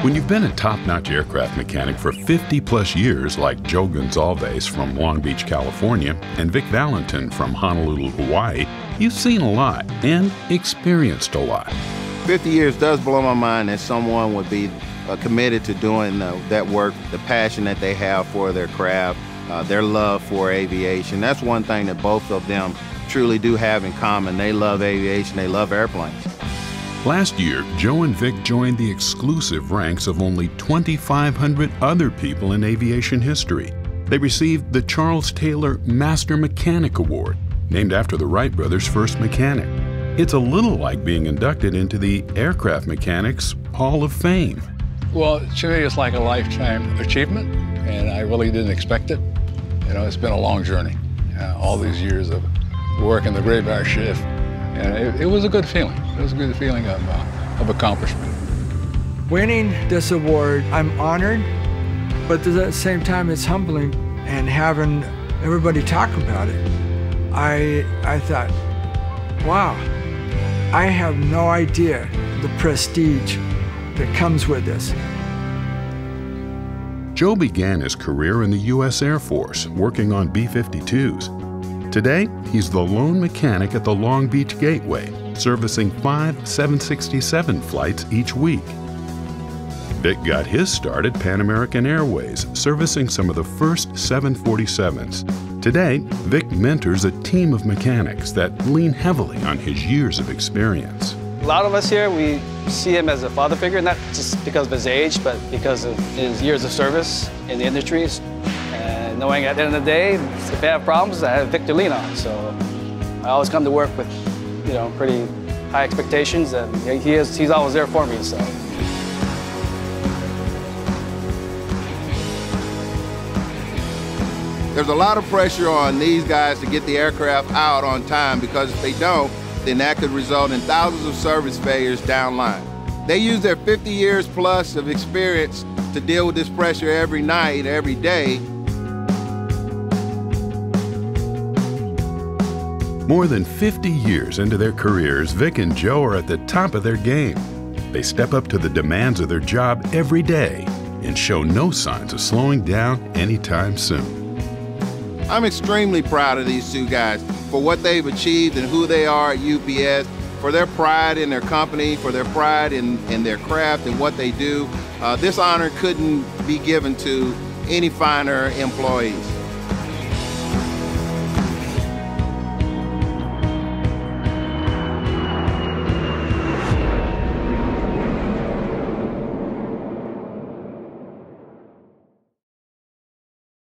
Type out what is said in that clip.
When you've been a top-notch aircraft mechanic for 50-plus years, like Joe Gonsalves from Long Beach, California, and Vic Valentin from Honolulu, Hawaii, you've seen a lot and experienced a lot. 50 years does blow my mind that someone would be committed to doing that work, the passion that they have for their craft, their love for aviation. That's one thing that both of them truly do have in common. They love aviation, they love airplanes. Last year, Joe and Vic joined the exclusive ranks of only 2,500 other people in aviation history. They received the Charles Taylor Master Mechanic Award, named after the Wright brothers' first mechanic. It's a little like being inducted into the Aircraft Mechanics Hall of Fame. Well, to me, it's like a lifetime achievement, and I really didn't expect it. You know, it's been a long journey, all these years of working the graveyard shift, and it was a good feeling. It was a good feeling of accomplishment. Winning this award, I'm honored, but at the same time, it's humbling, and having everybody talk about it, I thought, wow, I have no idea the prestige that comes with this. Joe began his career in the U.S. Air Force, working on B-52s. Today, he's the lone mechanic at the Long Beach Gateway, servicing 5 767 flights each week. Vic got his start at Pan American Airways, servicing some of the first 747s. Today, Vic mentors a team of mechanics that lean heavily on his years of experience. A lot of us here, we see him as a father figure, not just because of his age, but because of his years of service in the industries. And knowing at the end of the day, if I have problems, I have Vic to lean on. So I always come to work with, pretty high expectations, and he's always there for me. So. There's a lot of pressure on these guys to get the aircraft out on time, because if they don't, then that could result in thousands of service failures down line. They use their 50 years plus of experience to deal with this pressure every night, every day. More than 50 years into their careers, Vic and Joe are at the top of their game. They step up to the demands of their job every day and show no signs of slowing down anytime soon. I'm extremely proud of these two guys for what they've achieved and who they are at UPS, for their pride in their company, for their pride in their craft and what they do. This honor couldn't be given to any finer employees.